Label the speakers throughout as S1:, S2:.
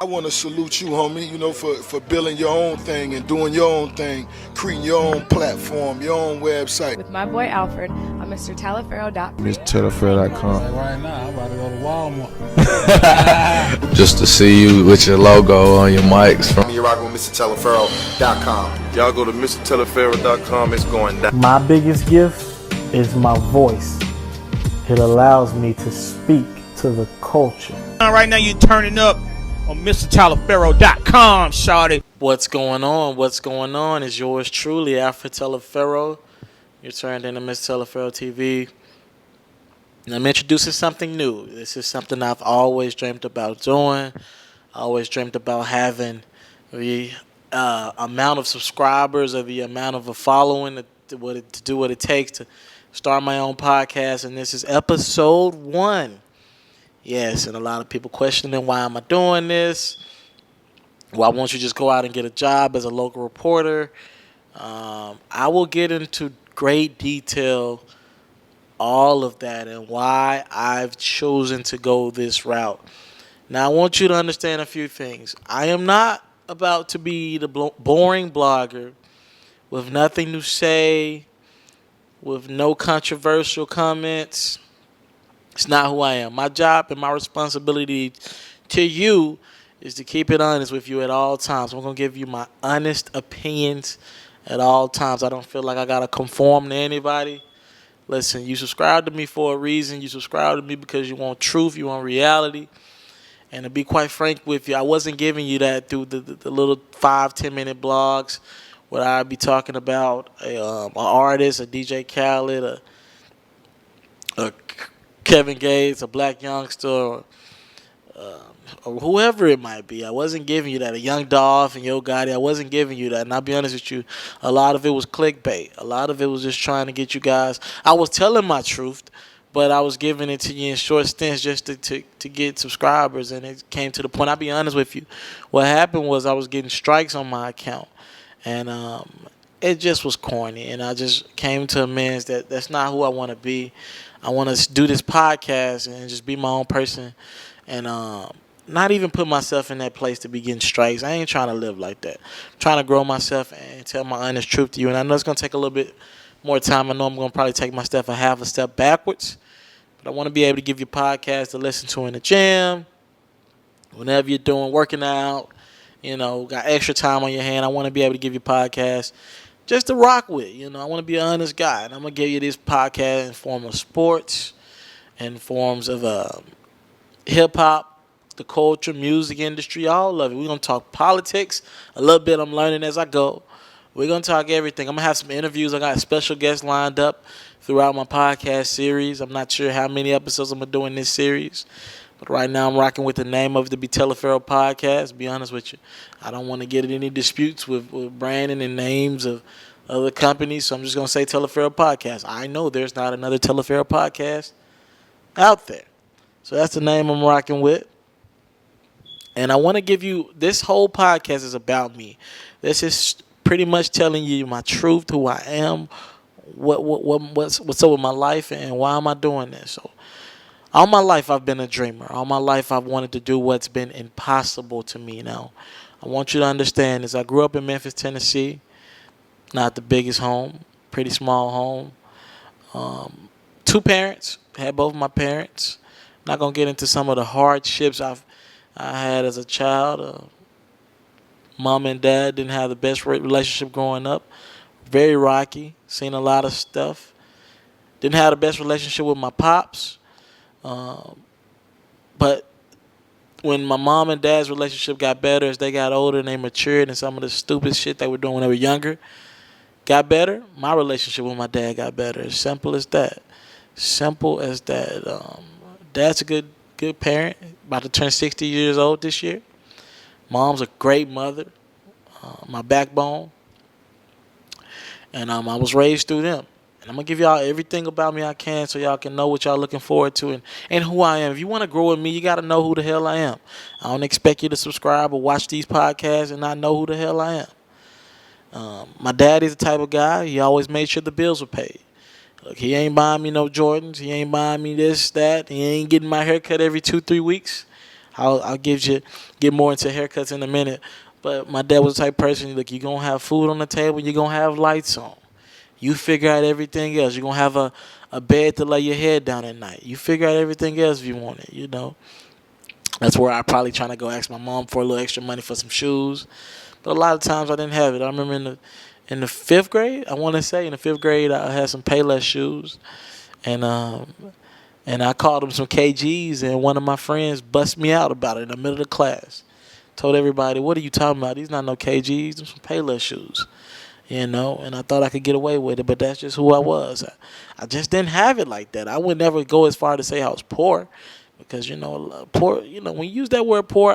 S1: I want to salute you, homie, for building your own thing and doing your own thing, creating your own platform, your own website.
S2: With my boy Alfred on Mr. Taliaferro.com.
S3: MrTaliaferro.com.
S4: Right now, I'm about to go to Walmart.
S5: Just to see you with your logo on your mics.
S6: You're rocking with MrTaliaferro.com.
S7: Y'all go to MrTaliaferro.com. It's going down.
S8: My biggest gift is my voice. It allows me to speak to the culture.
S4: Right now, you're turning up on MrTaliaferro.com, shawty.
S3: What's going on? What's going on? Is yours truly, Alfred Taliaferro. You're turned into Mr. Taliaferro TV. And I'm introducing something new. This is something I've always dreamed about doing. I always dreamed about having the amount of subscribers or the amount of a following to do what it takes to start my own podcast. And this is episode 1. Yes, and a lot of people questioning, why am I doing this? Why won't you just go out and get a job as a local reporter? I will get into great detail all of that and why I've chosen to go this route. Now, I want you to understand a few things. I am not about to be the boring blogger with nothing to say, with no controversial comments. It's not who I am. My job and my responsibility to you is to keep it honest with you at all times. I'm going to give you my honest opinions at all times. I don't feel like I got to conform to anybody. Listen, you subscribe to me for a reason. You subscribe to me because you want truth, you want reality. And to be quite frank with you, I wasn't giving you that through the little 5-10 minute blogs where I'd be talking about an artist, a DJ Khaled, a Kevin Gates, a black youngster, or whoever it might be. I wasn't giving you that. A Young Dolph and Yo Gotti, I wasn't giving you that. And I'll be honest with you, a lot of it was clickbait. A lot of it was just trying to get you guys. I was telling my truth, but I was giving it to you in short stints just to get subscribers. And it came to the point, I'll be honest with you, what happened was I was getting strikes on my account. And it just was corny. And I just came to amends that that's not who I want to be. I want to do this podcast and just be my own person and not even put myself in that place to be getting strikes. I ain't trying to live like that. I'm trying to grow myself and tell my honest truth to you. And I know it's going to take a little bit more time. I know I'm going to probably take my step a half a step backwards. But I want to be able to give you podcasts to listen to in the gym, whenever you're doing, working out, got extra time on your hand. I want to be able to give you podcasts just to rock with. I want to be an honest guy. And I'm going to give you this podcast in form of sports, in forms of hip-hop, the culture, music industry, all of it. We're going to talk politics a little bit. I'm learning as I go. We're going to talk everything. I'm going to have some interviews. I got special guests lined up throughout my podcast series. I'm not sure how many episodes I'm going to do in this series. But right now I'm rocking with the name of the Taliaferro podcast. To be honest with you, I don't want to get in any disputes with branding and names of other companies. So I'm just going to say Taliaferro podcast. I know there's not another Taliaferro podcast out there. So that's the name I'm rocking with. And I want to give you, this whole podcast is about me. This is pretty much telling you my truth, who I am, what's up with my life, and why am I doing this. So all my life I've been a dreamer. All my life I've wanted to do what's been impossible to me. Now, I want you to understand this. I grew up in Memphis, Tennessee. Not the biggest home, pretty small home. 2 parents, had both of my parents. Not going to get into some of the hardships I had as a child. Mom and dad didn't have the best relationship growing up. Very rocky. Seen a lot of stuff. Didn't have the best relationship with my pops. But when my mom and dad's relationship got better as they got older and they matured and some of the stupid shit they were doing when they were younger got better, my relationship with my dad got better. As simple as that. Simple as that. Dad's a good parent, about to turn 60 years old this year. Mom's a great mother, my backbone. And I was raised through them. And I'm going to give y'all everything about me I can so y'all can know what y'all looking forward to and who I am. If you want to grow with me, you got to know who the hell I am. I don't expect you to subscribe or watch these podcasts and not know who the hell I am. My dad is the type of guy, he always made sure the bills were paid. Look, he ain't buying me no Jordans. He ain't buying me this, that. He ain't getting my hair cut every 2-3 weeks. I'll get more into haircuts in a minute. But my dad was the type of person, look, you're going to have food on the table, you're going to have lights on. You figure out everything else. You're going to have a bed to lay your head down at night. You figure out everything else if you want it, you know. That's where I probably trying to go ask my mom for a little extra money for some shoes. But a lot of times I didn't have it. I remember in the 5th grade, I want to say, in the 5th grade, I had some Payless shoes. And I called them some KGs, and one of my friends bust me out about it in the middle of the class. Told everybody, what are you talking about? These not no KGs, them some Payless shoes. You know, and I thought I could get away with it, but that's just who I was. I just didn't have it like that. I would never go as far to say I was poor, because, you know, poor, you know, when you use that word poor,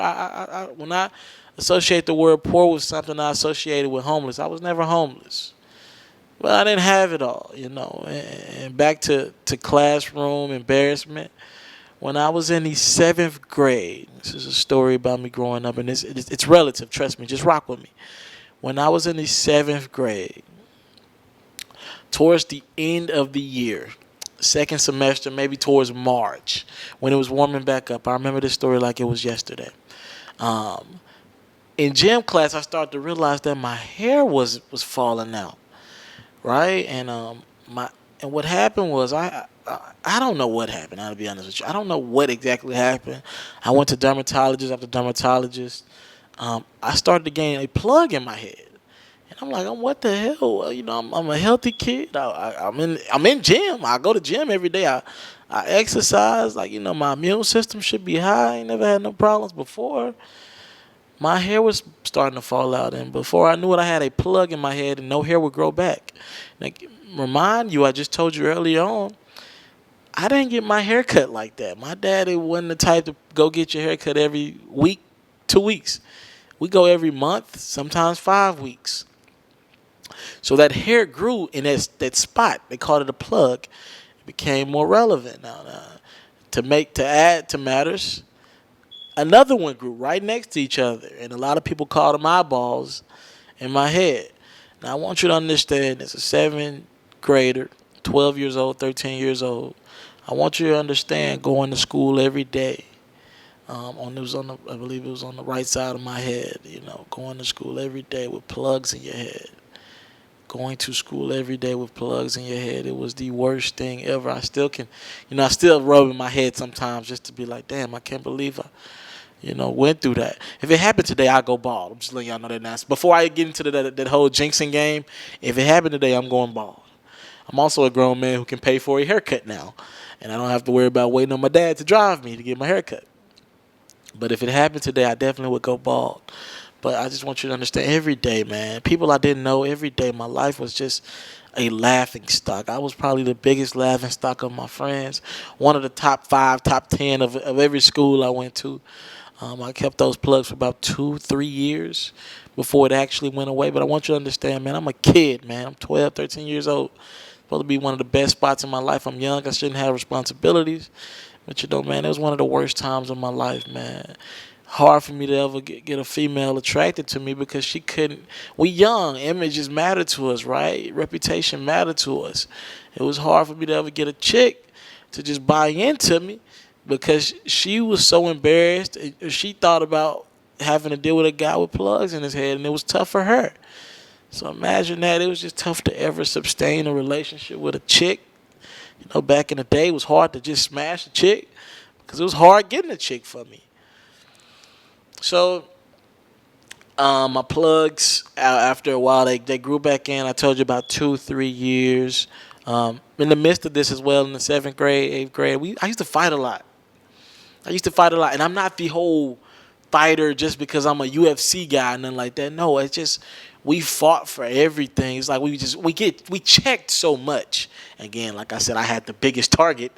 S3: when I associate the word poor with something I associated with homeless, I was never homeless. But I didn't have it all, you know. And back to classroom embarrassment. When I was in the 7th grade, this is a story about me growing up, and it's relative, trust me, just rock with me. When I was in the 7th grade, towards the end of the year, second semester, maybe towards March, when it was warming back up, I remember this story like it was yesterday. In gym class, I started to realize that my hair was falling out, right? And what happened was I don't know what happened. I'll be honest with you. I don't know what exactly happened. I went to dermatologist after dermatologist. I started to gain a plug in my head, and I'm like, what the hell? Well, you know, I'm a healthy kid. I'm in gym. I go to gym every day. I exercise. Like, you know, my immune system should be high. I ain't never had no problems before. My hair was starting to fall out, and before I knew it, I had a plug in my head, and no hair would grow back. Like, remind you, I just told you earlier on, I didn't get my hair cut like that. My daddy wasn't the type to go get your hair cut every week, 2 weeks. We go every month, sometimes 5 weeks. So that hair grew in that spot. They called it a plug. It became more relevant. Now, to add to matters, another one grew right next to each other, and a lot of people called them eyeballs in my head. Now, I want you to understand, as a 7th grader, 12 years old, 13 years old, I want you to understand going to school every day. I believe it was on the right side of my head, you know, going to school every day with plugs in your head. Going to school every day with plugs in your head. It was the worst thing ever. I still rub in my head sometimes just to be like, damn, I can't believe I went through that. If it happened today, I'd go bald. I'm just letting y'all know that now. Before I get into that whole jinxing game, if it happened today, I'm going bald. I'm also a grown man who can pay for a haircut now, and I don't have to worry about waiting on my dad to drive me to get my haircut. But if it happened today, I definitely would go bald. But I just want you to understand, every day, man, people I didn't know, every day, my life was just a laughing stock. I was probably the biggest laughing stock of my friends. One of the top 5, top 10 of every school I went to. I kept those plugs for about 2-3 years before it actually went away. But I want you to understand, man, I'm a kid, man. I'm 12, 13 years old. Supposed to be one of the best spots in my life. I'm young. I shouldn't have responsibilities. But, you know, man, it was one of the worst times of my life, man. Hard for me to ever get a female attracted to me because she couldn't. We young. Images matter to us, right? Reputation matter to us. It was hard for me to ever get a chick to just buy into me because she was so embarrassed. She thought about having to deal with a guy with plugs in his head, and it was tough for her. So imagine that. It was just tough to ever sustain a relationship with a chick. You know, back in the day, it was hard to just smash a chick because it was hard getting a chick for me. So my plugs, after a while, they grew back in. I told you about 2-3 years. In the midst of this as well, in the 7th grade, 8th grade, I used to fight a lot. And I'm not the whole fighter just because I'm a UFC guy and nothing like that. No, it's just we fought for everything. It's like we checked so much. Again, like I said, I had the biggest target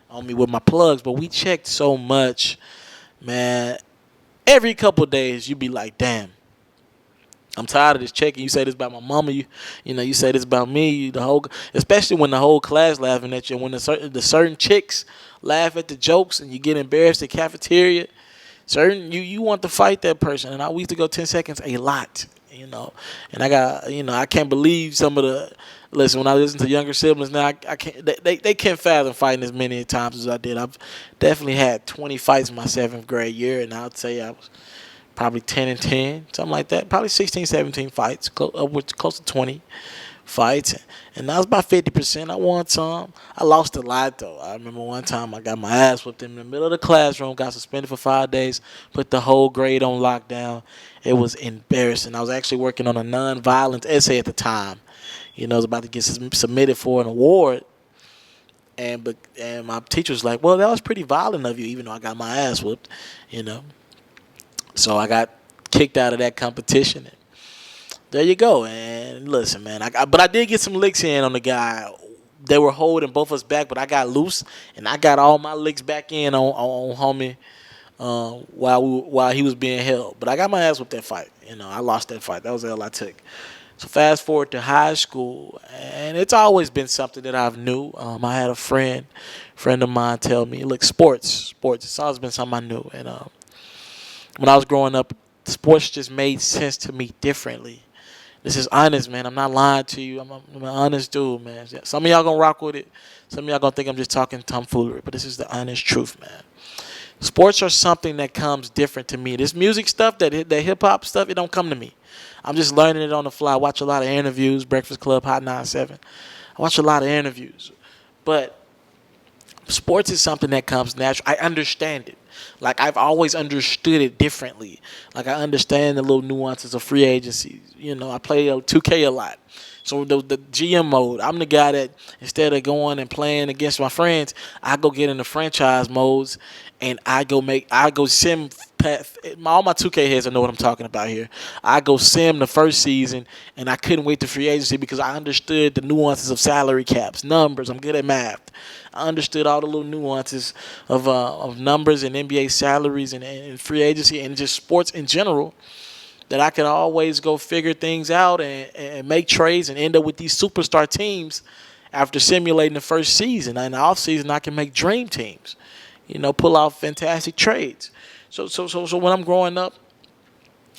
S3: on me with my plugs, but we checked so much, man. Every couple of days, you be like, damn, I'm tired of this checking. You say this about my mama. You say this about me. Especially when the whole class laughing at you. When the certain chicks laugh at the jokes and you get embarrassed at cafeteria. You want to fight that person. And we used to go 10 seconds a lot, And I got, I can't believe some of Listen, when I listen to younger siblings now, I can't. They can't fathom fighting as many times as I did. I've definitely had 20 fights in my 7th grade year, and I'd say I was probably 10-10, something like that. Probably 16, 17 fights, upwards close to 20 fights, and that was about 50%. I won some. I lost a lot though. I remember one time I got my ass whipped in the middle of the classroom, got suspended for 5 days, put the whole grade on lockdown. It was embarrassing. I was actually working on a non-violence essay at the time. I was about to get submitted for an award, and my teacher was like, "Well, that was pretty violent of you," even though I got my ass whooped. So I got kicked out of that competition. And there you go. And listen, man, but I did get some licks in on the guy. They were holding both of us back, but I got loose, and I got all my licks back in on homie while he was being held. But I got my ass whooped that fight. I lost that fight. That was the L I took. So fast forward to high school, and it's always been something that I've knew. I had a friend of mine tell me, look, sports. It's always been something I knew. And when I was growing up, sports just made sense to me differently. This is honest, man. I'm not lying to you. I'm an honest dude, man. Some of y'all gonna rock with it. Some of y'all gonna think I'm just talking tomfoolery, but this is the honest truth, man. Sports are something that comes different to me. This music stuff, that hip-hop stuff, it don't come to me. I'm just learning it on the fly. I watch a lot of interviews, Breakfast Club, Hot 97. I watch a lot of interviews. But sports is something that comes natural. I understand it. Like, I've always understood it differently. Like, I understand the little nuances of free agency. I play 2K a lot. So the GM mode, I'm the guy that instead of going and playing against my friends, I go get in the franchise modes, and I go sim. All my 2K heads, I know what I'm talking about here. I go sim the first season, and I couldn't wait to free agency because I understood the nuances of salary caps, numbers. I'm good at math. I understood all the little nuances of numbers and NBA salaries and free agency and just sports in general, that I could always go figure things out and make trades and end up with these superstar teams after simulating the first season. In the offseason, I can make dream teams, pull off fantastic trades. So when I'm growing up,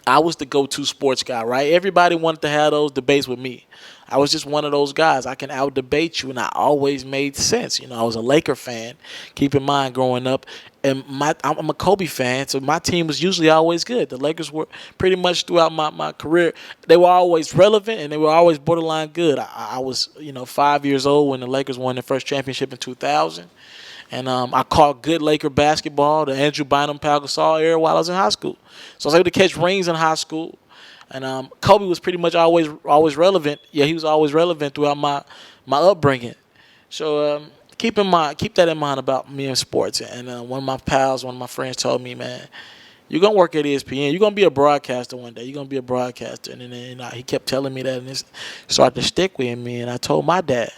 S3: I was the go-to sports guy, right? Everybody wanted to have those debates with me. I was just one of those guys. I can out-debate you, and I always made sense. I was a Laker fan, keep in mind, growing up. And I'm a Kobe fan, so my team was usually always good. The Lakers were pretty much throughout my career, they were always relevant, and they were always borderline good. I was 5 years old when the Lakers won their first championship in 2000. And I caught good Laker basketball, the Andrew Bynum, Pau Gasol era while I was in high school. So I was able to catch rings in high school. And Kobe was pretty much always relevant. Yeah, he was always relevant throughout my upbringing. So keep that in mind about me in sports. And one of my friends told me, man, you're going to work at ESPN. You're going to be a broadcaster one day. You're going to be a broadcaster. And then he kept telling me that, and it started to stick with me. And I told my dad,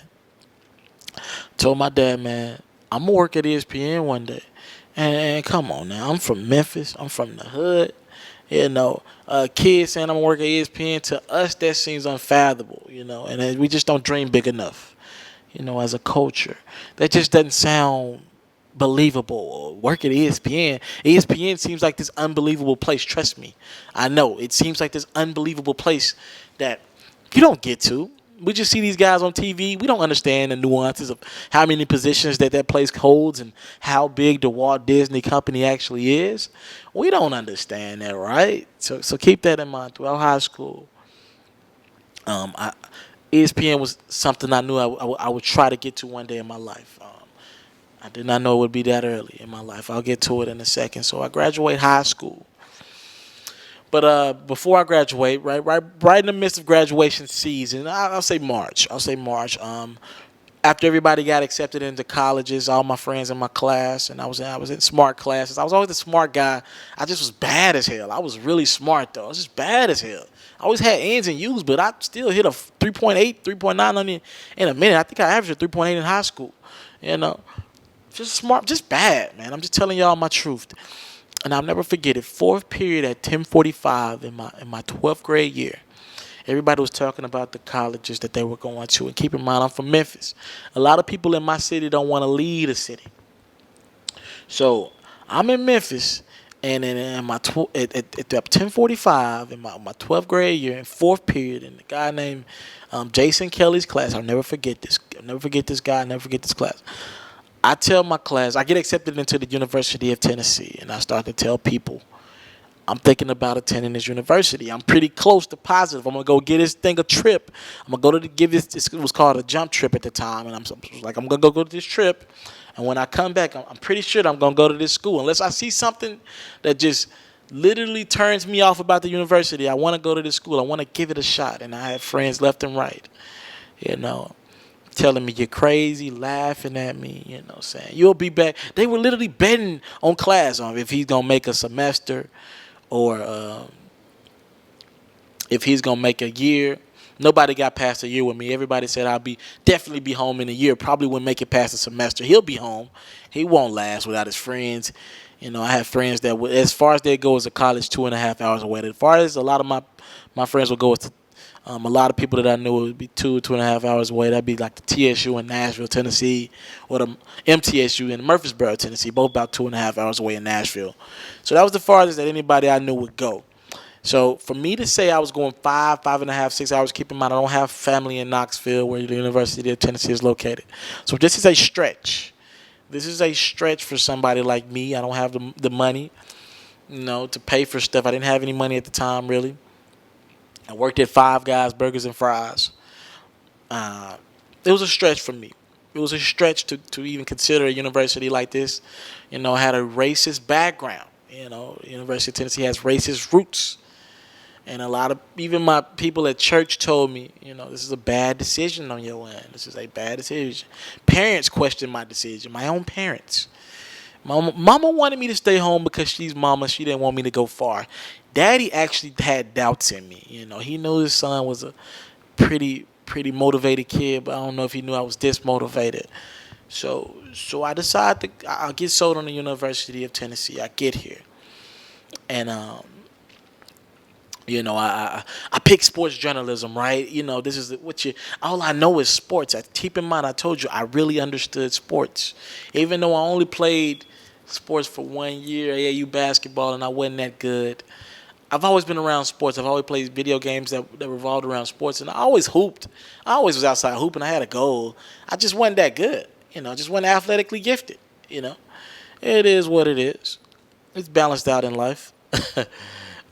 S3: man, I'm going to work at ESPN one day. And come on now, I'm from Memphis. I'm from the hood. Kids saying I'm going to work at ESPN, to us, that seems unfathomable, and we just don't dream big enough, as a culture. That just doesn't sound believable. Work at ESPN. ESPN seems like this unbelievable place. Trust me. I know. It seems like this unbelievable place that you don't get to. We just see these guys on TV. We don't understand the nuances of how many positions that place holds and how big the Walt Disney Company actually is. We don't understand that, right? So keep that in mind throughout high school. ESPN was something I knew I would try to get to one day in my life. I did not know it would be that early in my life. I'll get to it in a second. So I graduate high school. But before I graduate, right in the midst of graduation season, I'll say March. After everybody got accepted into colleges, all my friends in my class, and I was in smart classes. I was always the smart guy. I just was bad as hell. I was really smart, though. I was just bad as hell. I always had N's and U's, but I still hit a 3.8, 3.9 in a minute. I think I averaged a 3.8 in high school. Just smart, just bad, man. I'm just telling y'all my truth. And I'll never forget it. Fourth period at 10:45 in my 12th grade year. Everybody was talking about the colleges that they were going to. And keep in mind, I'm from Memphis. A lot of people in my city don't want to leave the city. So I'm in Memphis, And then in my at 10:45 in my 12th grade year in fourth period, and the guy named Jason Kelly's class, I'll never forget this. I'll never forget this guy. I'll never forget this class. I tell my class, I get accepted into the University of Tennessee, and I start to tell people, I'm thinking about attending this university. I'm pretty close to positive. I'm gonna go get this thing a trip. I'm gonna go to give this. It was called a jump trip at the time, and I'm like, I'm gonna go to this trip. And when I come back, I'm pretty sure I'm going to go to this school. Unless I see something that just literally turns me off about the university, I want to go to this school. I want to give it a shot. And I had friends left and right, telling me you're crazy, laughing at me, saying, you'll be back. They were literally betting on class on if he's going to make a semester or if he's going to make a year. Nobody got past a year with me. Everybody said I'll definitely be home in a year. Probably wouldn't make it past a semester. He'll be home. He won't last without his friends. I have friends that, as far as they go as a college, 2.5 hours away. As far as a lot of my friends would go, a lot of people that I knew would be 2.5 hours away. That'd be like the TSU in Nashville, Tennessee, or the MTSU in Murfreesboro, Tennessee, both about 2.5 hours away in Nashville. So that was the farthest that anybody I knew would go. So for me to say I was going 5.5, 6 hours, keep in mind I don't have family in Knoxville where the University of Tennessee is located. So this is a stretch. This is a stretch for somebody like me. I don't have the money, to pay for stuff. I didn't have any money at the time, really. I worked at Five Guys Burgers and Fries. It was a stretch for me. It was a stretch to even consider a university like this. I had a racist background. University of Tennessee has racist roots. And a lot of, even my people at church told me, this is a bad decision on your end. This is a bad decision. Parents questioned my decision, my own parents. Mama wanted me to stay home because she's mama. She didn't want me to go far. Daddy actually had doubts in me. He knew his son was a pretty motivated kid, but I don't know if he knew I was this motivated. So I decided I'll get sold on the University of Tennessee. I get here. And, I picked sports journalism, right? This is all I know is sports. Keep in mind, I told you, I really understood sports. Even though I only played sports for 1 year, AAU basketball, and I wasn't that good. I've always been around sports. I've always played video games that revolved around sports, and I always hooped. I always was outside hooping. I had a goal. I just wasn't that good. Just wasn't athletically gifted. It is what it is. It's balanced out in life.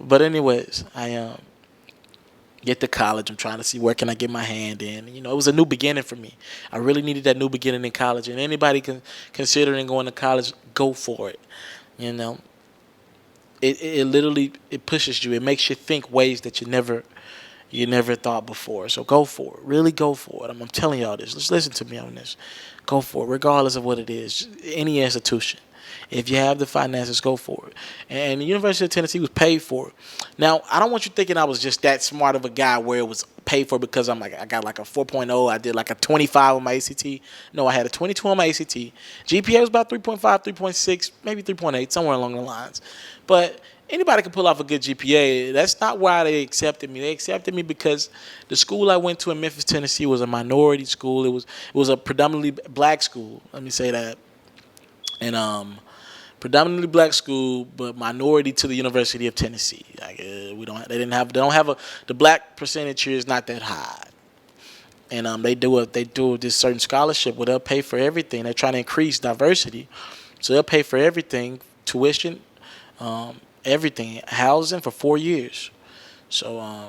S3: But anyways, I get to college. I'm trying to see where can I get my hand in. It was a new beginning for me. I really needed that new beginning in college. And anybody considering going to college, go for it. It literally pushes you. It makes you think ways that you never thought before. So go for it. Really go for it. I'm telling y'all this. Let's listen to me on this. Go for it, regardless of what it is. Any institution. If you have the finances, go for it. And the University of Tennessee was paid for. Now, I don't want you thinking I was just that smart of a guy where it was paid for because I got like a 4.0. I did like a 25 on my ACT. No, I had a 22 on my ACT. GPA was about 3.5, 3.6, maybe 3.8, somewhere along the lines. But anybody can pull off a good GPA. That's not why they accepted me. They accepted me because the school I went to in Memphis, Tennessee was a minority school. It was a predominantly black school. Let me say that. And predominantly black school, but minority to the University of Tennessee. The black percentage here is not that high. And they do this certain scholarship where they'll pay for everything. They're trying to increase diversity, so they'll pay for everything, tuition, everything, housing for 4 years. So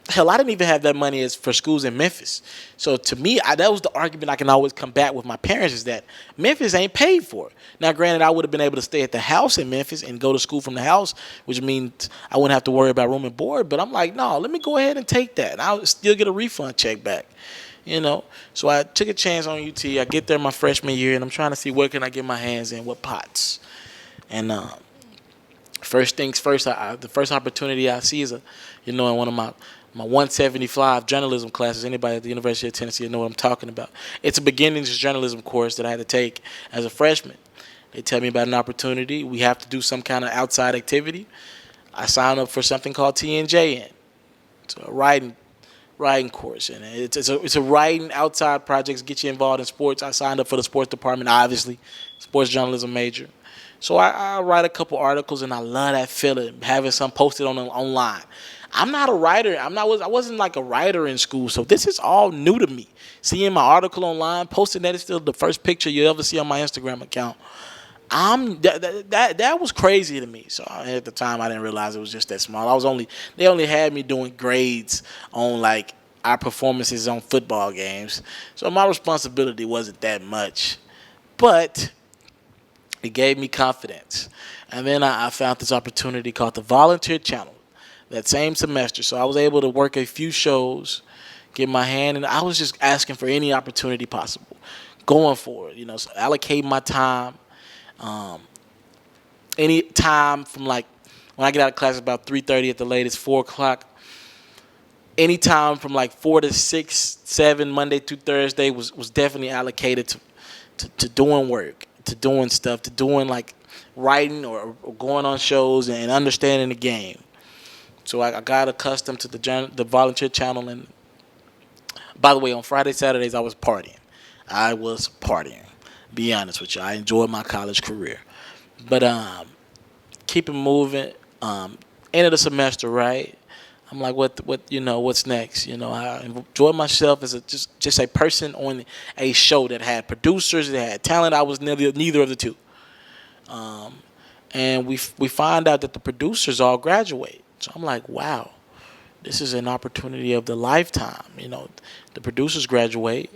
S3: hell, I didn't even have that money as for schools in Memphis. So to me, that was the argument I can always combat with my parents is that Memphis ain't paid for. Now, granted, I would have been able to stay at the house in Memphis and go to school from the house, which means I wouldn't have to worry about room and board. But I'm like, no, let me go ahead and take that. And I'll still get a refund check back. So I took a chance on UT. I get there my freshman year, and I'm trying to see where can I get my hands in, what pots. And first things first, the first opportunity I see is in one of my 175 journalism classes. Anybody at the University of Tennessee know what I'm talking about. It's a beginnings journalism course that I had to take as a freshman. They tell me about an opportunity. We have to do some kind of outside activity. I signed up for something called TNJN. It's a writing course, and it's a writing outside projects, get you involved in sports. I signed up for the sports department, obviously, sports journalism major. So I write a couple articles, and I love that feeling, having some posted online. I'm not a writer. I wasn't like a writer in school, so this is all new to me. Seeing my article online, posting that is still the first picture you ever see on my Instagram account. That was crazy to me. So at the time, I didn't realize it was just that small. They only had me doing grades on like our performances on football games, so my responsibility wasn't that much, but it gave me confidence. And then I found this opportunity called the Volunteer Channel that same semester. So I was able to work a few shows, get my hand, and I was just asking for any opportunity possible, going for it. So allocate my time. Any time from like when I get out of class about 3:30 at the latest, 4 o'clock. Any time from like 4 to 6, 7, Monday through Thursday was definitely allocated to doing work, to doing stuff, to doing like writing or going on shows and understanding the game. So I got accustomed to the Volunteer Channel. And by the way, on Fridays, Saturdays, I was partying. Be honest with you, I enjoyed my college career. But keep it moving. End of the semester, right? I'm like, what's next? I enjoyed myself as just a person on a show that had producers, that had talent. I was neither of the two. And we find out that the producers all graduate. So I'm like, wow, this is an opportunity of the lifetime. The producers graduate.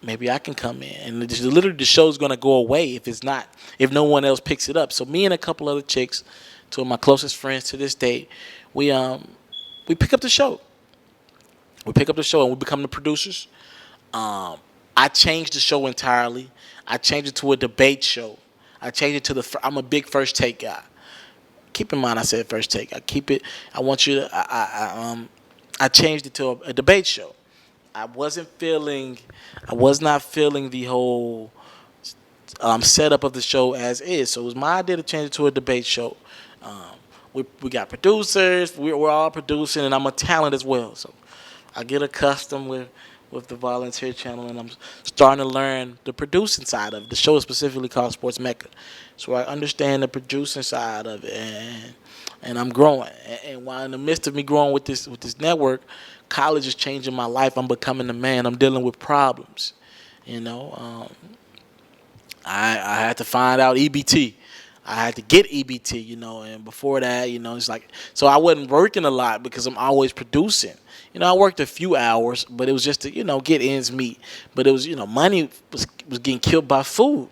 S3: Maybe I can come in, and literally the show's gonna go away if no one else picks it up. So me and a couple other chicks, two of my closest friends to this day, we pick up the show. We pick up the show and we become the producers. I changed the show entirely. I changed it to a debate show. I changed it to I'm a big first take guy. Keep in mind I said first take. I want you to. I changed it to a debate show. I was not feeling the whole setup of the show as is. So it was my idea to change it to a debate show. We got producers. We're all producing, and I'm a talent as well. So I get accustomed with the Volunteer Channel, and I'm starting to learn the producing side of it. The show is specifically called Sports Mecca. So I understand the producing side of it, and I'm growing. And while in the midst of me growing with this network, college is changing my life. I'm becoming a man. I'm dealing with problems. I had to find out EBT. I had to get EBT, and before that, it's like, so I wasn't working a lot because I'm always producing. I worked a few hours, but it was just to, get ends meet. But it was, money was getting killed by food.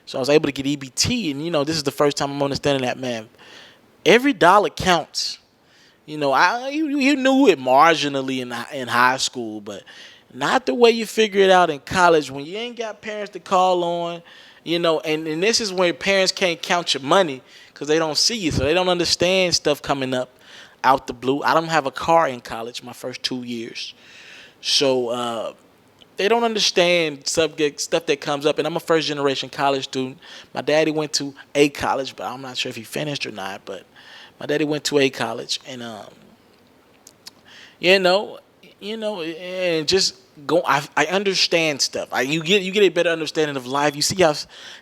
S3: So I was able to get EBT, and, this is the first time I'm understanding that, man, every dollar counts. You knew it marginally in high school, but not the way you figure it out in college when you ain't got parents to call on, and this is where parents can't count your money because they don't see you, so they don't understand stuff coming up out the blue. I don't have a car in college my first 2 years, so they don't understand stuff that comes up, and I'm a first-generation college student. My daddy went to a college, but I'm not sure if he finished or not, but my daddy went to a college, and and just go. I understand stuff. You get a better understanding of life. You see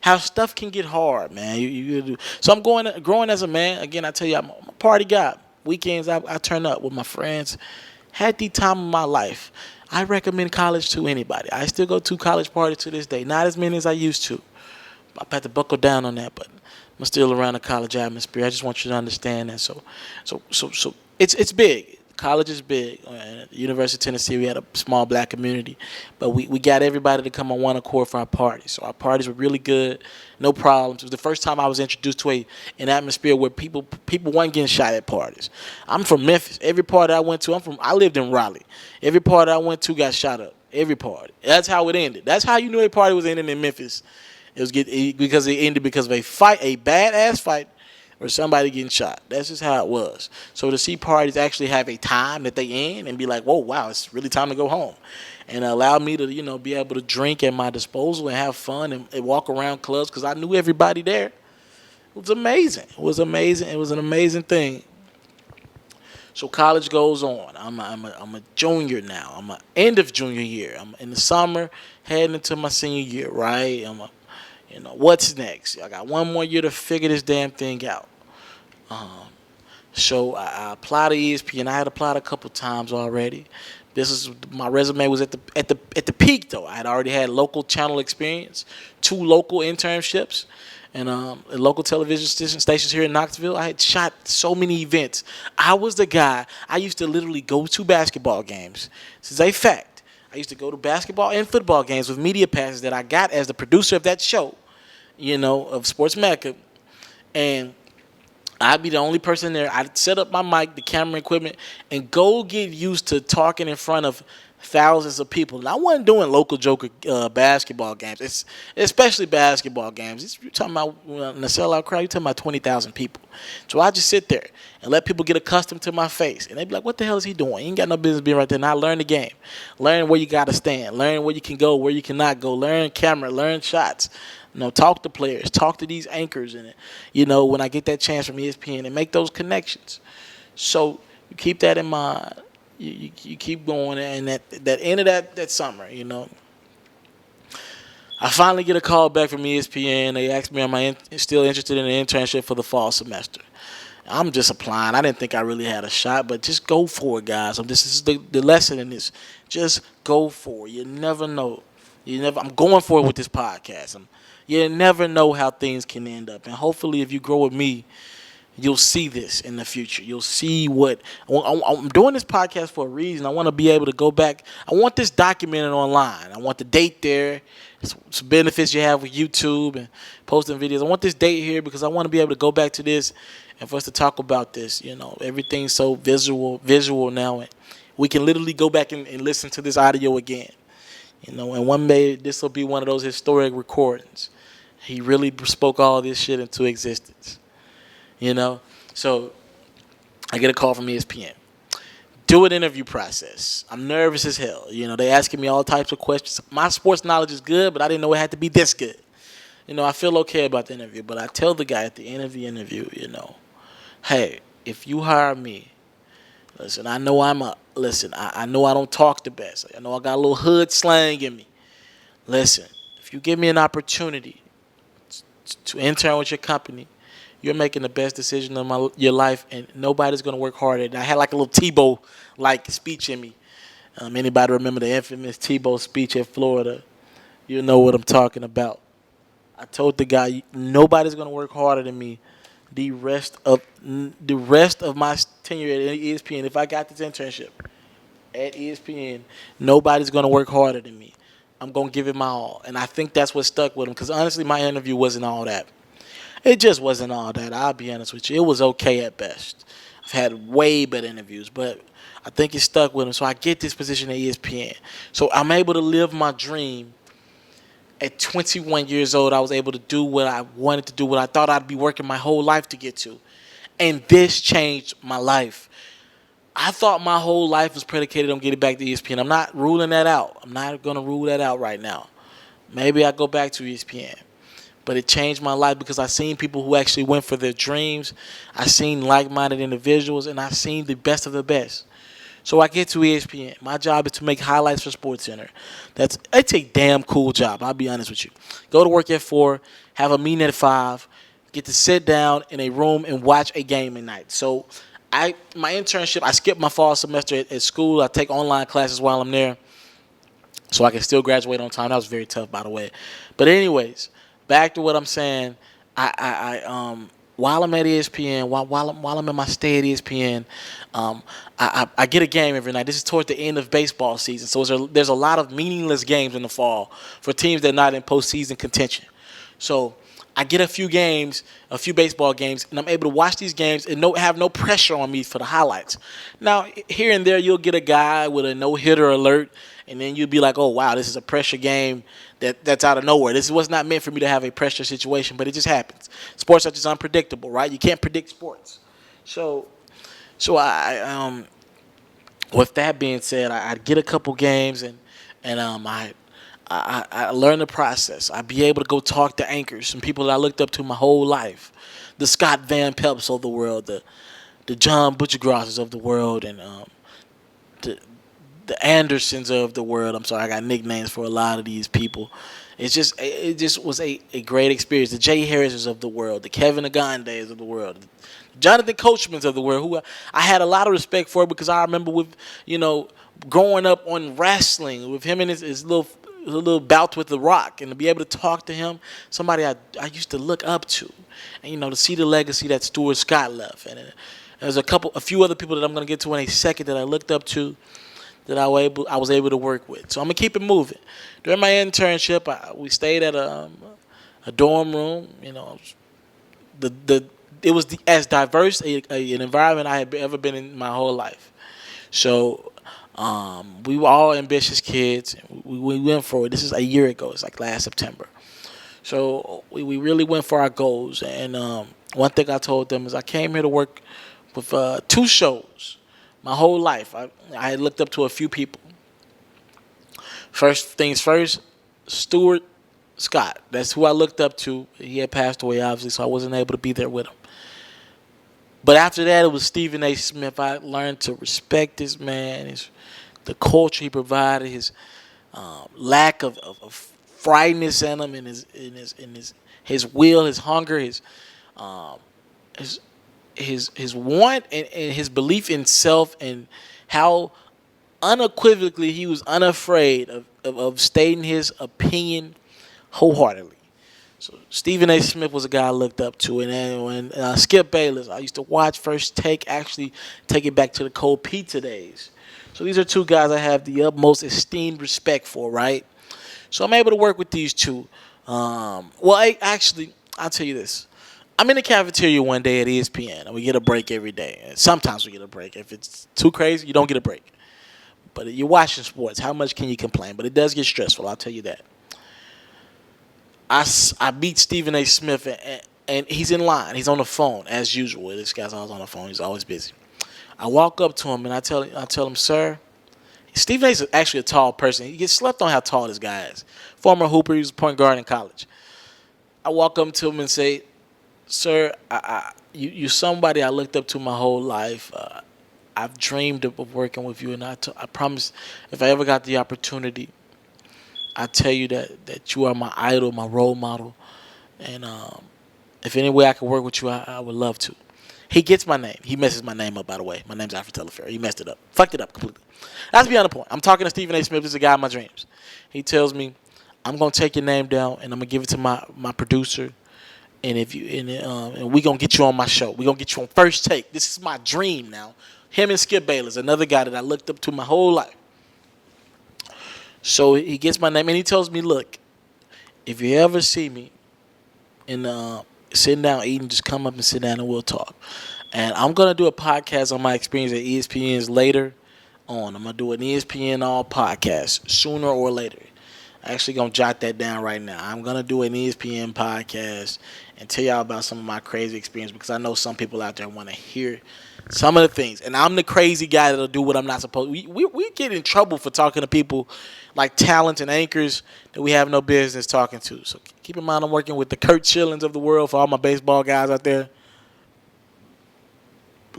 S3: how stuff can get hard, man. So I'm growing as a man. Again, I tell you, I'm a party guy. Weekends, I turn up with my friends. Had the time of my life. I recommend college to anybody. I still go to college parties to this day. Not as many as I used to. I've had to buckle down on that, but I'm still around the college atmosphere. I just want you to understand that. So it's big. College is big. At the University of Tennessee, we had a small black community, but we got everybody to come on one accord for our parties. So our parties were really good, no problems. It was the first time I was introduced to an atmosphere where people weren't getting shot at parties. I'm from Memphis. Every party I went to, I lived in Raleigh. Every party I went to got shot up. Every party. That's how it ended. That's how you knew a party was ending in Memphis. Because it ended because of a fight, a badass fight, or somebody getting shot. That's just how it was. So to see parties actually have a time that they end and be like, whoa, wow, it's really time to go home. And allow me to, be able to drink at my disposal and have fun and walk around clubs because I knew everybody there. It was amazing. It was amazing. It was an amazing thing. So college goes on. I'm a junior now. I'm end of junior year. I'm in the summer, heading into my senior year, right? What's next? I got 1 more year to figure this damn thing out. So I applied to ESPN. I had applied a couple times already. My resume was at the peak though. I had already had local channel experience, 2 local internships, and local television stations here in Knoxville. I had shot so many events. I was the guy. I used to literally go to basketball games. This is a fact. I used to go to basketball and football games with media passes that I got as the producer of that show, of Sports Mecca, and I'd be the only person there. I'd set up my mic, the camera equipment, and go get used to talking in front of thousands of people. And I wasn't doing local joker basketball games. Especially basketball games. You're talking about in the sellout crowd, you're talking about 20,000 people. So I just sit there and let people get accustomed to my face. And they'd be like, what the hell is he doing? He ain't got no business being right there. And I learn the game. Learn where you got to stand. Learn where you can go, where you cannot go. Learn camera. Learn shots. Talk to players, talk to these anchors, and when I get that chance from ESPN and make those connections. So you keep that in mind. You keep going, and that end of that summer, I finally get a call back from ESPN. They asked me, am I still interested in an internship for the fall semester? I'm just applying. I didn't think I really had a shot, but just go for it, guys. This is the lesson in this. Just go for it. You never know. I'm going for it with this podcast. You never know how things can end up. And hopefully if you grow with me, you'll see this in the future. You'll see what I'm doing this podcast for a reason. I want to be able to go back. I want this documented online. I want the date there. Some benefits you have with YouTube and posting videos. I want this date here because I want to be able to go back to this and for us to talk about this. Everything's so visual now. And we can literally go back and listen to this audio again. And one day this will be one of those historic recordings. He really spoke all this shit into existence. So I get a call from ESPN. Do an interview process. I'm nervous as hell. They asking me all types of questions. My sports knowledge is good, but I didn't know it had to be this good. I feel okay about the interview, but I tell the guy at the end of the interview, hey, if you hire me, listen, I know I know I don't talk the best. I know I got a little hood slang in me. Listen, if you give me an opportunity to intern with your company, you're making the best decision of your life, and nobody's going to work harder. And I had like a little Tebow-like speech in me. Anybody remember the infamous Tebow speech at Florida? You know what I'm talking about. I told the guy, nobody's going to work harder than me the rest of my tenure at ESPN. If I got this internship at ESPN, nobody's going to work harder than me. I'm going to give it my all. And I think that's what stuck with him, because honestly, my interview wasn't all that. It just wasn't all that. I'll be honest with you. It was okay at best. I've had way better interviews, but I think it stuck with him. So I get this position at ESPN. So I'm able to live my dream. At 21 years old, I was able to do what I wanted to do, what I thought I'd be working my whole life to get to. And this changed my life. I thought my whole life was predicated on getting back to ESPN. I'm not ruling that out. I'm not going to rule that out right now. Maybe I go back to ESPN. But it changed my life because I seen people who actually went for their dreams. I seen like-minded individuals, and I seen the best of the best. So I get to ESPN. My job is to make highlights for SportsCenter. It's a damn cool job, I'll be honest with you. Go to work at 4, have a meeting at 5, get to sit down in a room and watch a game at night. So my internship, I skipped my fall semester at school. I take online classes while I'm there so I can still graduate on time. That was very tough, by the way. But anyways, back to what I'm saying. While I'm at ESPN, while I'm in my stay at ESPN, I get a game every night. This is towards the end of baseball season, so there's a lot of meaningless games in the fall for teams that are not in postseason contention. So I get a few baseball games, and I'm able to watch these games and have no pressure on me for the highlights. Now, here and there, you'll get a guy with a no-hitter alert, and then you'll be like, oh, wow, this is a pressure game that's out of nowhere. This was not meant for me to have a pressure situation, but it just happens. Sports are just unpredictable, right? You can't predict sports. So I with that being said, I'd get a couple games, and I learned the process. I'd be able to go talk to anchors, some people that I looked up to my whole life, the Scott Van Pelps of the world, the John Butchergrosses of the world, and the Andersons of the world. I'm sorry, I got nicknames for a lot of these people. it just was a great experience. The Jay Harrises of the world, the Kevin Agandes of the world, the Jonathan Coachmans of the world, who I had a lot of respect for because I remember with, growing up on wrestling with him and his little bout with The Rock, and to be able to talk to him, somebody I used to look up to, and to see the legacy that Stuart Scott left, and there's a few other people that I'm going to get to in a second that I looked up to, that I was able to work with. So I'm gonna keep it moving. During my internship, we stayed at a dorm room. It was as diverse an environment I had ever been in my whole life. So we were all ambitious kids. We went for it. This is a year ago. It's like last September. So we really went for our goals. And one thing I told them is I came here to work with 2 shows. My whole life, I had looked up to a few people. First things first, Stuart Scott. That's who I looked up to. He had passed away, obviously, so I wasn't able to be there with him. But after that, it was Stephen A. Smith. I learned to respect this man, the culture he provided, his lack of frightness in him, and his will, his hunger, his want and his belief in self, and how unequivocally he was unafraid of stating his opinion wholeheartedly. So Stephen A. Smith was a guy I looked up to, and then when Skip Bayless, I used to watch First Take, actually take it back to the Cold Pizza days. So these are 2 guys I have the utmost esteemed respect for, right? So I'm able to work with these 2. I'll tell you this. I'm in the cafeteria one day at ESPN, and we get a break every day. Sometimes we get a break. If it's too crazy, you don't get a break. But you're watching sports. How much can you complain? But it does get stressful, I'll tell you that. I meet Stephen A. Smith, and he's in line. He's on the phone, as usual. This guy's always on the phone. He's always busy. I walk up to him, and I tell him, sir, Stephen A.'s actually a tall person. He gets slept on how tall this guy is. Former hooper, he was a point guard in college. I walk up to him and say, sir, you're somebody I looked up to my whole life. I've dreamed of working with you, and I promise if I ever got the opportunity, I tell you that you are my idol, my role model, and if any way I could work with you, I would love to. He gets my name. He messes my name up, by the way. My name's Alfred Taliaferro. He messed it up. Fucked it up completely. That's beyond the point. I'm talking to Stephen A. Smith. This is a guy of my dreams. He tells me, I'm going to take your name down, and I'm going to give it to my producer, and and we're going to get you on my show. We're going to get you on First Take. This is my dream now. Him and Skip Bayless, another guy that I looked up to my whole life. So he gets my name, and he tells me, look, if you ever see me sitting down eating, just come up and sit down and we'll talk. And I'm going to do a podcast on my experience at ESPN's later on. I'm going to do an ESPN All podcast sooner or later. I'm actually going to jot that down right now. I'm going to do an ESPN podcast and tell y'all about some of my crazy experience, because I know some people out there want to hear some of the things. And I'm the crazy guy that'll do what I'm not supposed to. We get in trouble for talking to people like talent and anchors that we have no business talking to. So keep in mind, I'm working with the Kurt Schillings of the world, for all my baseball guys out there.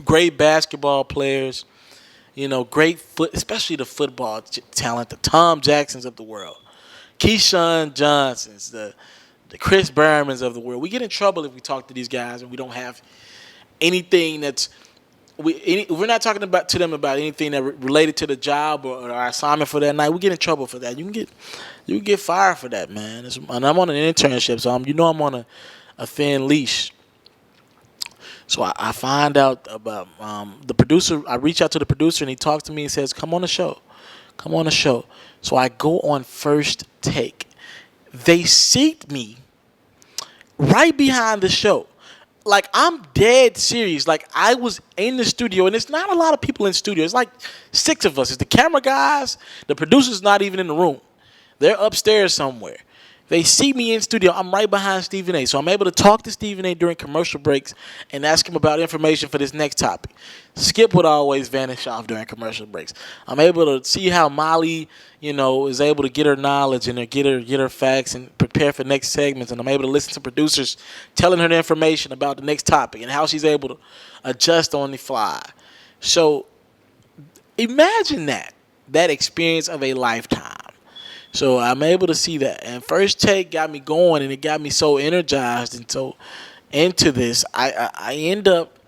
S3: Great basketball players, great especially the football talent, the Tom Jacksons of the world, Keyshawn Johnsons, the Chris Bermans of the world. We get in trouble if we talk to these guys and we don't have anything that's we're not talking to them about anything that related to the job or our assignment for that night. We get in trouble for that. You can get fired for that, man. And I'm on an internship, so I'm on a thin leash. So I find out about the producer. I reach out to the producer, and he talks to me and says, come on the show. Come on the show. So I go on First Take. They seat me right behind the show. Like, I'm dead serious. Like, I was in the studio, and there's not a lot of people in the studio. It's like 6 of us. It's the camera guys. The producer's not even in the room. They're upstairs somewhere. They see me in studio. I'm right behind Stephen A. So I'm able to talk to Stephen A. during commercial breaks and ask him about information for this next topic. Skip would always vanish off during commercial breaks. I'm able to see how Molly, is able to get her knowledge and get her facts and prepare for next segments. And I'm able to listen to producers telling her the information about the next topic and how she's able to adjust on the fly. So imagine that experience of a lifetime. So I'm able to see that. And First Take got me going, and it got me so energized and so into this. I end up,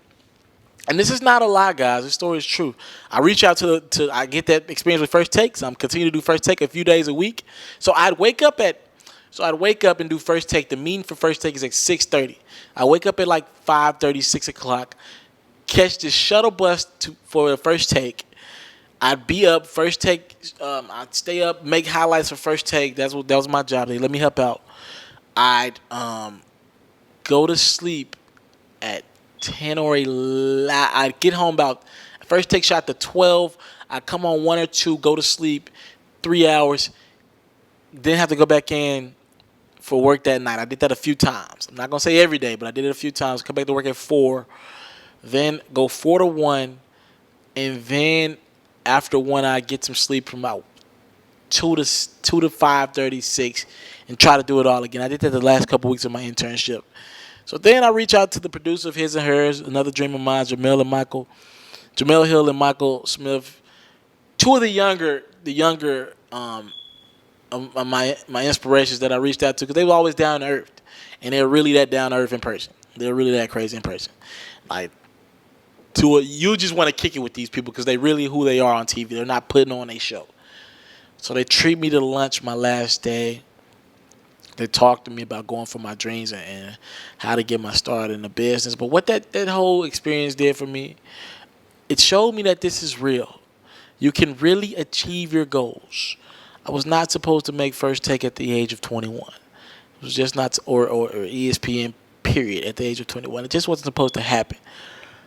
S3: and this is not a lie, guys. This story is true. I reach out to I get that experience with First Take. So I'm continuing to do First Take a few days a week. So I'd wake up and do First Take. The meeting for First Take is at 6:30. I wake up at like 5:30, 6 o'clock. Catch this shuttle bus for the First Take. I'd be up First Take. I'd stay up, make highlights for First Take. That was my job. They let me help out. I'd go to sleep at 10 or 11. I'd get home about First Take shot to 12. I'd come on 1 or 2, go to sleep 3 hours. Then have to go back in for work that night. I did that a few times. I'm not gonna say every day, but I did it a few times. Come back to work at 4. Then go 4 to 1, and then after 1, I get some sleep from about 2 to 5:36, and try to do it all again. I did that the last couple weeks of my internship. So then I reach out to the producer of His and Hers, another dream of mine, Jamel Hill and Michael Smith, two of the younger my inspirations that I reached out to, because they were always down to earth, and they're really that down to earth in person. They're really that crazy in person. Like, you just want to kick it with these people because they really who they are on TV. They're not putting on a show. So they treat me to lunch my last day. They talk to me about going for my dreams and how to get my start in the business. But what that whole experience did for me, it showed me that this is real. You can really achieve your goals. I was not supposed to make First Take at the age of 21. It was just not, or ESPN, period, at the age of 21. It just wasn't supposed to happen.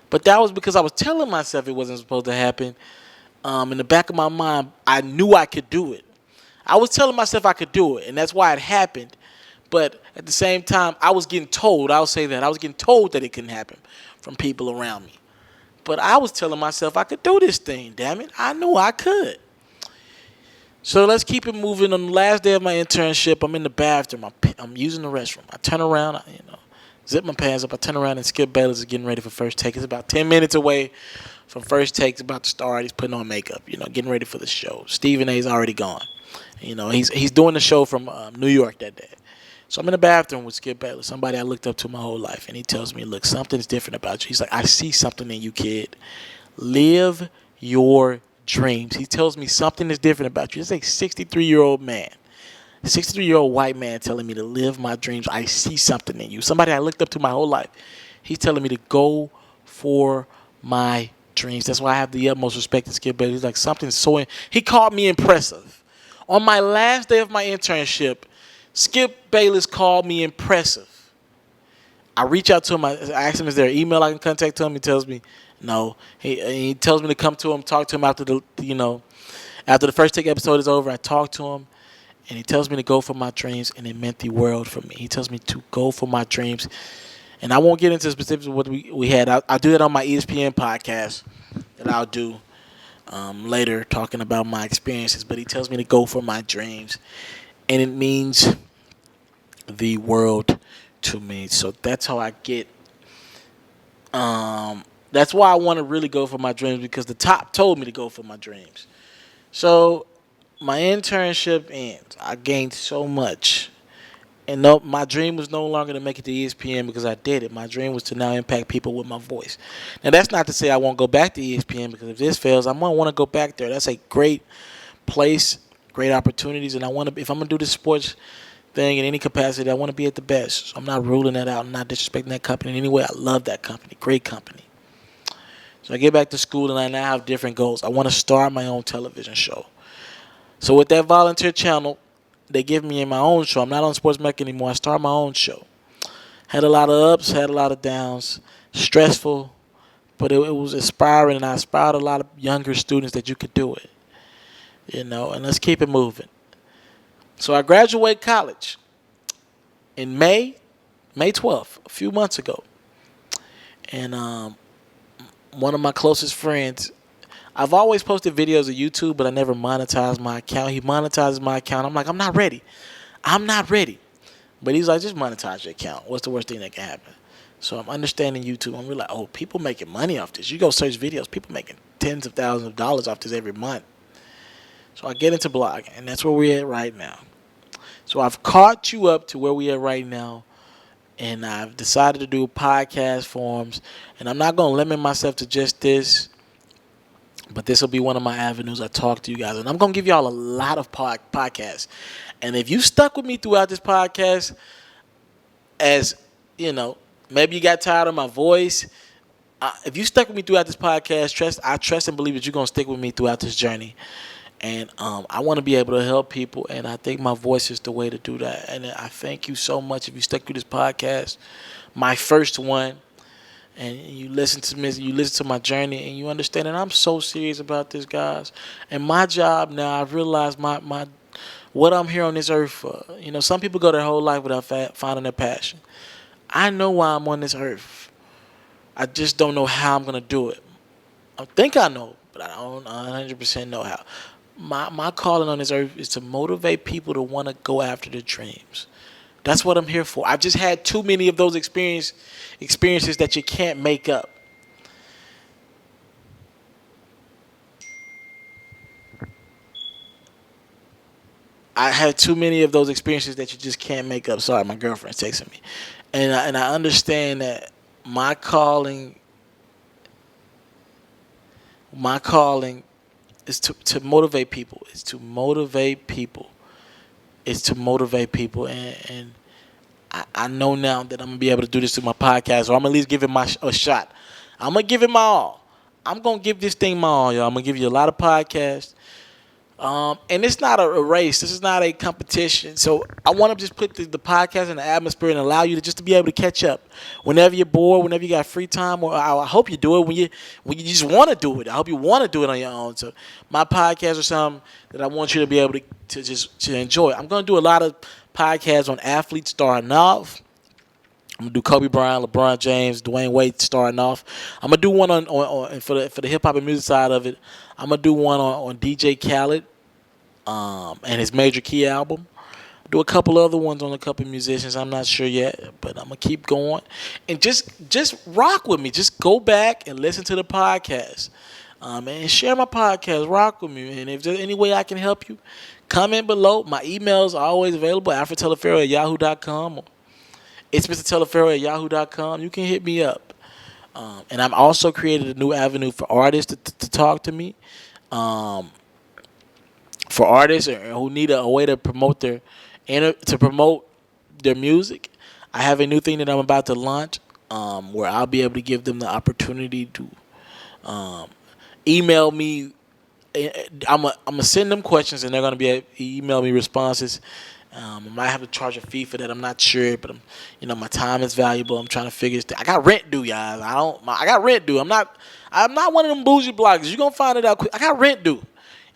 S3: But that was because I was telling myself it wasn't supposed to happen. In the back of my mind, I knew I could do it. I was telling myself I could do it, and that's why it happened. But at the same time, I was getting told, I'll say that, I was getting told that it couldn't happen from people around me. But I was telling myself I could do this thing, damn it. I knew I could. So let's keep it moving. On the last day of my internship, I'm in the bathroom. I'm using the restroom. I turn around, zip my pants up. I turn around and Skip Bayless is getting ready for First Take. It's about 10 minutes away from First Take. It's about to start. He's putting on makeup, getting ready for the show. Stephen A's already gone. He's doing the show from New York that day. So I'm in the bathroom with Skip Bayless, somebody I looked up to my whole life. And he tells me, look, something's different about you. He's like, I see something in you, kid. Live your dreams. He tells me something is different about you. It's like a 63-year-old man. 63-year-old white man telling me to live my dreams. I see something in you. Somebody I looked up to my whole life. He's telling me to go for my dreams. That's why I have the utmost respect to Skip Bayless. He's like, something so... He called me impressive. On my last day of my internship, Skip Bayless called me impressive. I reach out to him. I ask him, is there an email I can contact him? He tells me no. He tells me to come to him, talk to him after after the First Take episode is over. I talk to him. And he tells me to go for my dreams, and it meant the world for me. He tells me to go for my dreams. And I won't get into specifics of what we had. I'll do that on my ESPN podcast that I'll do later, talking about my experiences. But he tells me to go for my dreams. And it means the world to me. So that's how I get. That's why I want to really go for my dreams, because the top told me to go for my dreams. So my internship ends. I gained so much. And no, my dream was no longer to make it to ESPN because I did it. My dream was to now impact people with my voice. Now, that's not to say I won't go back to ESPN, because if this fails, I might want to go back there. That's a great place, great opportunities, and I want to. If I'm gonna do this sports thing in any capacity, I want to be at the best. So I'm not ruling that out. I'm not disrespecting that company in any way. I love that company, great company. So I get back to school, and I now have different goals. I want to start my own television show. So with that volunteer channel, they give me in my own show. I'm not on Sports Mecca anymore. I started my own show. Had a lot of ups, had a lot of downs. Stressful, but it was inspiring, and I inspired a lot of younger students that you could do it. And let's keep it moving. So I graduate college in May 12th, a few months ago. And one of my closest friends, I've always posted videos of YouTube, but I never monetized my account. He monetizes my account. I'm like, I'm not ready. But he's like, just monetize your account. What's the worst thing that can happen? So I'm understanding YouTube. I'm really like, oh, people making money off this. You go search videos, people making tens of thousands of dollars off this every month. So I get into blogging, and that's where we're at right now. So I've caught you up to where we are right now, and I've decided to do podcast forums, and I'm not going to limit myself to just this, but this will be one of my avenues I talk to you guys, and I'm going to give y'all a lot of podcasts. And if you stuck with me throughout this podcast, as, you know, maybe you got tired of my voice, if you stuck with me throughout this podcast, I trust and believe that you're going to stick with me throughout this journey. And I want to be able to help people, and I think my voice is the way to do that. And I thank you so much if you stuck through this podcast, my first one, and you listen to me, you listen to my journey, and you understand that I'm so serious about this, guys. And my job now, I've realized my what I'm here on this earth for. You know, some people go their whole life without finding their passion. I know why I'm on this earth. I just don't know how I'm going to do it. I think I know, but I don't 100% know how. My calling on this earth is to motivate people to want to go after their dreams. That's what I'm here for. I've just had too many of those experiences that you can't make up. I had too many of those experiences that you just can't make up. Sorry, my girlfriend's texting me. And I understand that my calling is to motivate people. It's to motivate people. And I know now that I'm going to be able to do this through my podcast, or I'm at least give it a shot. I'm going to give it my all. I'm going to give this thing my all, y'all. I'm going to give you a lot of podcasts. And it's not a race. This is not a competition. So I want to just put the podcast in the atmosphere and allow you to be able to catch up whenever you're bored, whenever you got free time. Or I hope you do it when you just want to do it. I hope you want to do it on your own. So my podcast is something that I want you to be able to enjoy. I'm going to do a lot of podcasts on athletes starting off. I'm gonna do Kobe Bryant, LeBron James, Dwayne Wade starting off. I'm gonna do one on for the hip hop and music side of it. I'm gonna do one on DJ Khaled, and his Major Key album. Do a couple other ones on a couple musicians. I'm not sure yet, but I'm gonna keep going and just rock with me. Just go back and listen to the podcast, and share my podcast. Rock with me, and if there's any way I can help you, comment below. My emails are always available. AlfredTaliaferro@yahoo.com. It's Mr. Taliaferro@yahoo.com. You can hit me up. And I've also created a new avenue for artists to talk to me. For artists who need a way to promote their music. I have a new thing that I'm about to launch, where I'll be able to give them the opportunity to email me. I'm gonna send them questions, and they're gonna be able to email me responses. I might have to charge a fee for that. I'm not sure, but my time is valuable. I'm trying to figure this. I got rent due, guys. I got rent due. I'm not one of them bougie bloggers. You're gonna find it out quick. I got rent due,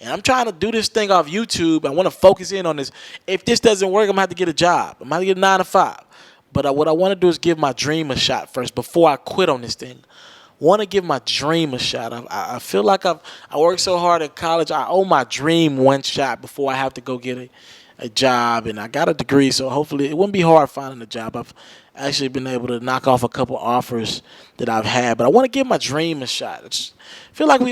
S3: and I'm trying to do this thing off YouTube. I want to focus in on this. If this doesn't work, I'm gonna have to get a job. I'm gonna have to get a 9 to 5. But what I want to do is give my dream a shot first before I quit on this thing. Want to give my dream a shot. I feel like I worked so hard at college. I owe my dream one shot before I have to go get a job, and I got a degree, so hopefully it wouldn't be hard finding a job. I've actually been able to knock off a couple offers that I've had, but I want to give my dream a shot. I feel like we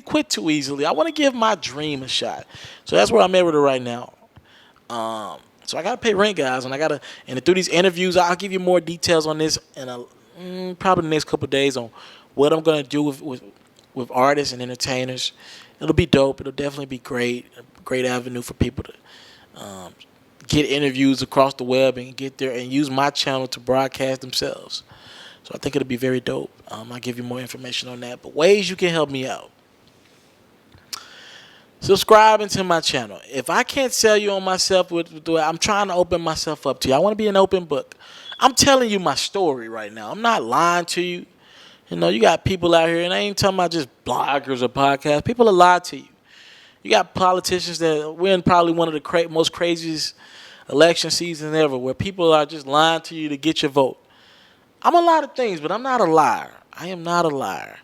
S3: quit too easily. I want to give my dream a shot, so that's where I'm at with it right now. So I gotta pay rent, guys, and through these interviews, I'll give you more details on this, and probably the next couple of days on what I'm gonna do with artists and entertainers. It'll be dope. It'll definitely be great. A great avenue for people to get interviews across the web and get there and use my channel to broadcast themselves. So I think it'll be very dope. I'll give you more information on that. But ways you can help me out. Subscribing to my channel. If I can't sell you on myself, I'm trying to open myself up to you. I want to be an open book. I'm telling you my story right now. I'm not lying to you. You got people out here, and I ain't talking about just bloggers or podcasts. People will lie to you. You got politicians that we're in probably one of the most craziest election seasons ever, where people are just lying to you to get your vote. I'm a lot of things, but I'm not a liar. I am not a liar.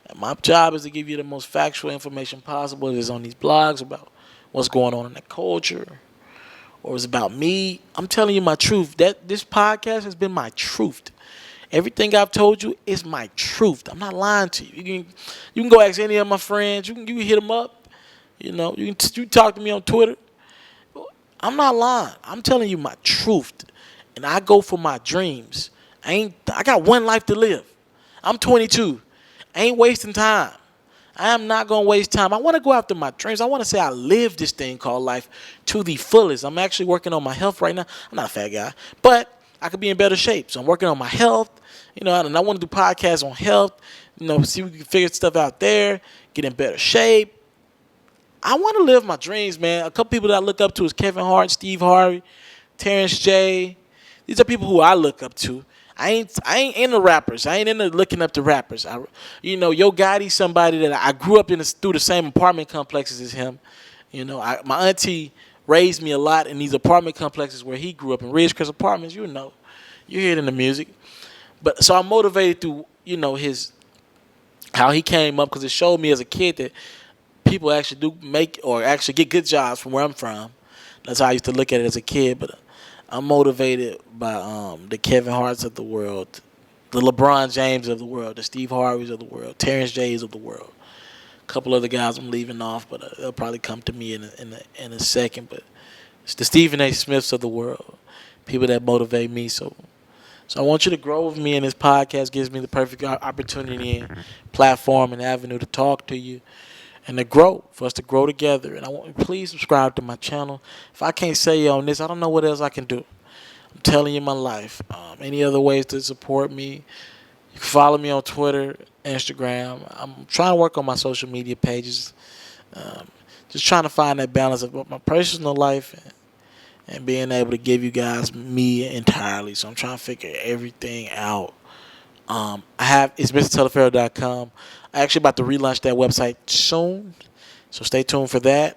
S3: And my job is to give you the most factual information possible. It is on these blogs about what's going on in the culture, or it's about me. I'm telling you my truth. This podcast has been my truth. Everything I've told you is my truth. I'm not lying to you. You can go ask any of my friends. You can hit them up. You know, you talk to me on Twitter. I'm not lying. I'm telling you my truth. And I go for my dreams. I got one life to live. I'm 22. I ain't wasting time. I am not going to waste time. I want to go after my dreams. I want to say I live this thing called life to the fullest. I'm actually working on my health right now. I'm not a fat guy, but I could be in better shape. So I'm working on my health, you know, and I want to do podcasts on health, you know, see if we can figure stuff out there, get in better shape. I want to live my dreams, man. A couple people that I look up to is Kevin Hart, Steve Harvey, Terrence J. These are people who I look up to. I ain't into rappers. I ain't into looking up to rappers. You know, Yo Gotti's somebody that I grew up through the same apartment complexes as him. You know, my auntie raised me a lot in these apartment complexes where he grew up in Ridgecrest Apartments. You know, you hear it in the music. But so I'm motivated through, you know, how he came up, because it showed me as a kid that people actually do make or actually get good jobs from where I'm from. That's how I used to look at it as a kid. But I'm motivated by the Kevin Harts of the world, the LeBron James of the world, the Steve Harveys of the world, Terrence J's of the world. A couple other guys I'm leaving off, but they'll probably come to me in a second. But it's the Stephen A. Smiths of the world, people that motivate me. So I want you to grow with me, and this podcast gives me the perfect opportunity and platform and avenue to talk to you. And to grow, for us to grow together. And I want you to please subscribe to my channel. If I can't say you on this, I don't know what else I can do. I'm telling you my life. Any other ways to support me, you can follow me on Twitter, Instagram. I'm trying to work on my social media pages. Just trying to find that balance of my personal life and being able to give you guys me entirely. So I'm trying to figure everything out. It's MrTaliaferro.com. I'm actually about to relaunch that website soon, so stay tuned for that.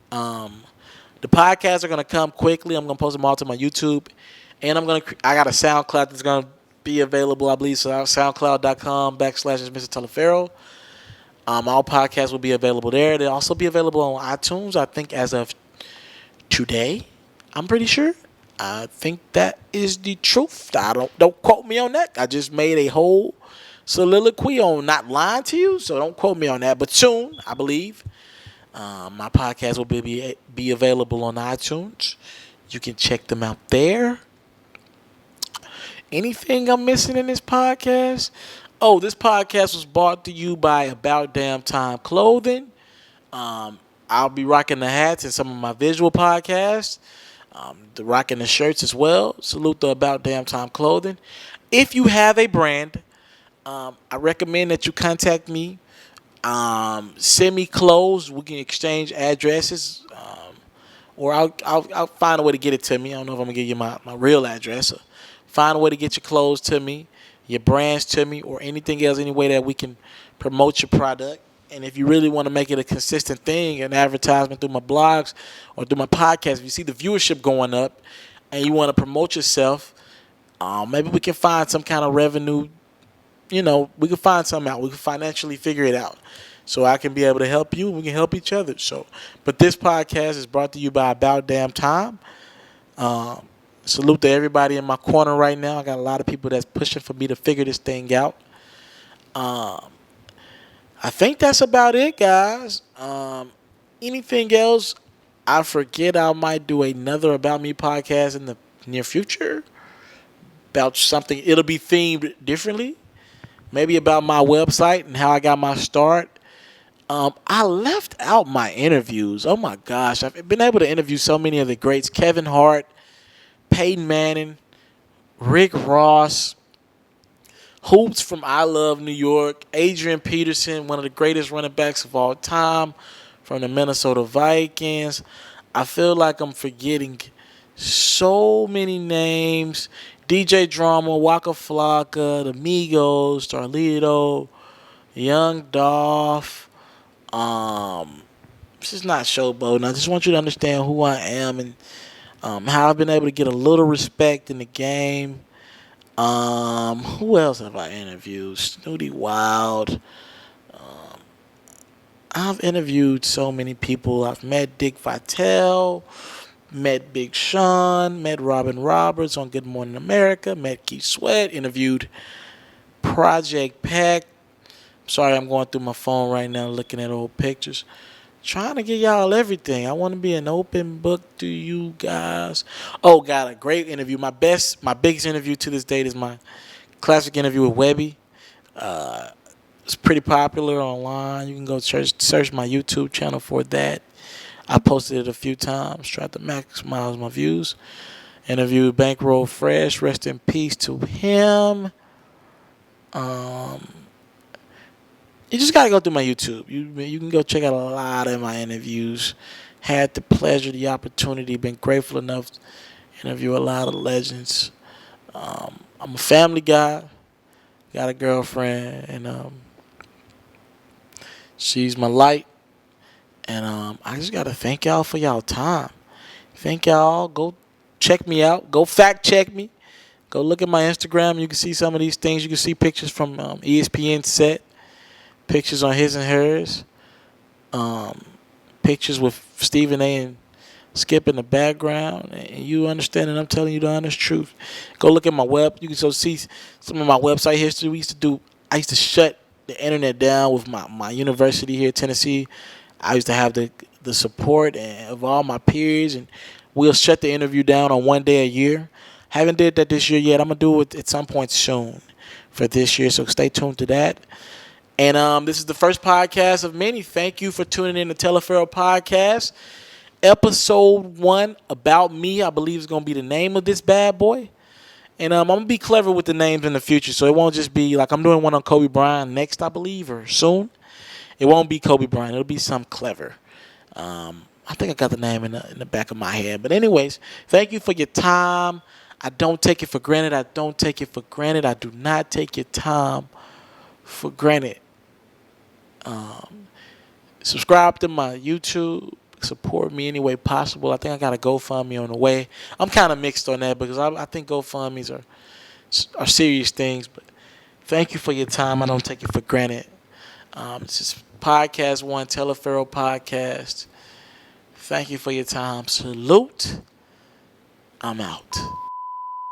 S3: The podcasts are gonna come quickly. I'm gonna post them all to my YouTube, and I got a SoundCloud that's gonna be available, I believe. So SoundCloud.com/MrTaliaferro. All podcasts will be available there. They'll also be available on iTunes, I think, as of today. I'm pretty sure. I think that is the truth. Don't quote me on that. I just made a whole soliloquy on not lying to you, so don't quote me on that. But soon, I believe, my podcast will be available on iTunes. You can check them out there. Anything I'm missing in this podcast? Oh, this podcast was brought to you by About Damn Time Clothing. I'll be rocking the hats in some of my visual podcasts. Rocking the shirts as well. Salute to About Damn Time Clothing. If you have a brand, I recommend that you contact me. Send me clothes. We can exchange addresses, or I'll find a way to get it to me. I don't know if I'm gonna give you my real address. Find a way to get your clothes to me, your brands to me, or anything else, any way that we can promote your product. And if you really want to make it a consistent thing, an advertisement through my blogs or through my podcast, if you see the viewership going up and you want to promote yourself, maybe we can find some kind of revenue. You know, we can find something out. We can financially figure it out. So I can be able to help you and we can help each other. But this podcast is brought to you by About Damn Time. Salute to everybody in my corner right now. I got a lot of people that's pushing for me to figure this thing out. I think that's about it, guys. Anything else I forget, I might do another About Me podcast in the near future. About something, it'll be themed differently. Maybe about my website and how I got my start. I left out my interviews. Oh my gosh, I've been able to interview so many of the greats. Kevin Hart, Peyton Manning, Rick Ross, Hoops from I Love New York, Adrian Peterson, one of the greatest running backs of all time from the Minnesota Vikings. I feel like I'm forgetting so many names. DJ Drama, Waka Flocka, The Migos, Starlito, Young Dolph. This is not showboating. I just want you to understand who I am and how I've been able to get a little respect in the game. Who else have I interviewed? Snooty Wild. I've interviewed so many people. I've met Dick Vitale, met Big Sean, met Robin Roberts on Good Morning America, met Keith Sweat, interviewed Project Pack. Sorry, I'm going through my phone right now looking at old pictures. trying to give y'all everything. I want to be an open book to you guys. Oh, got a great interview. My biggest interview to this date is my classic interview with Webby. It's pretty popular online. You can go search my YouTube channel for that. I posted it a few times, tried to maximize my views. Interviewed Bankroll Fresh, rest in peace to him. You just gotta go through my YouTube. You can go check out a lot of my interviews. Had the pleasure, the opportunity, been grateful enough to interview a lot of legends. I'm a family guy. Got a girlfriend, and she's my light. And I just gotta thank y'all for y'all time. Thank y'all. Go check me out. Go fact check me. Go look at my Instagram. You can see some of these things. You can see pictures from ESPN set. Pictures on his and hers. Pictures with Stephen A. and Skip in the background. And you understand that I'm telling you the honest truth. Go look at my web. You can so see some of my website history. I used to shut the internet down with my university here, Tennessee. I used to have the support of all my peers, and we'll shut the interview down on one day a year. Haven't did that this year yet. I'm going to do it at some point soon for this year, so stay tuned to that. And this is the first podcast of many. Thank you for tuning in to Taliaferro Podcast. Episode 1, About Me, I believe is going to be the name of this bad boy. And I'm going to be clever with the names in the future, so it won't just be like I'm doing one on Kobe Bryant next, I believe, or soon. It won't be Kobe Bryant. It'll be something clever. I think I got the name in the back of my head. But anyways, thank you for your time. I don't take it for granted. I don't take it for granted. I do not take your time for granted. Subscribe to my YouTube. Support me any way possible. I think I got a GoFundMe on the way. I'm kind of mixed on that because I think GoFundMes are serious things. But thank you for your time. I don't take it for granted. This is Podcast 1, Taliaferro Podcast. Thank you for your time. Salute. I'm out.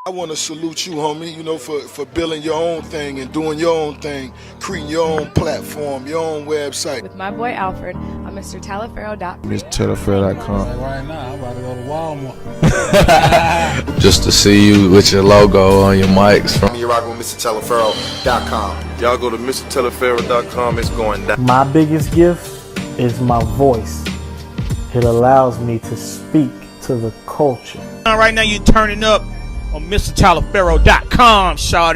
S1: I want to salute you, homie, for building your own thing and doing your own thing, creating your own platform, your own website.
S2: With my boy Alfred on MrTaliaferro.com.
S5: MrTaliaferro.com.
S9: Right now, I'm about to go to Walmart.
S5: Just to see you with your logo on your mics.
S6: You're rocking with MrTaliaferro.com.
S7: Y'all go to MrTaliaferro.com. It's going down.
S8: My biggest gift is my voice. It allows me to speak to the culture.
S4: Right now, you're turning up on MrTaliaferro.com, shawty.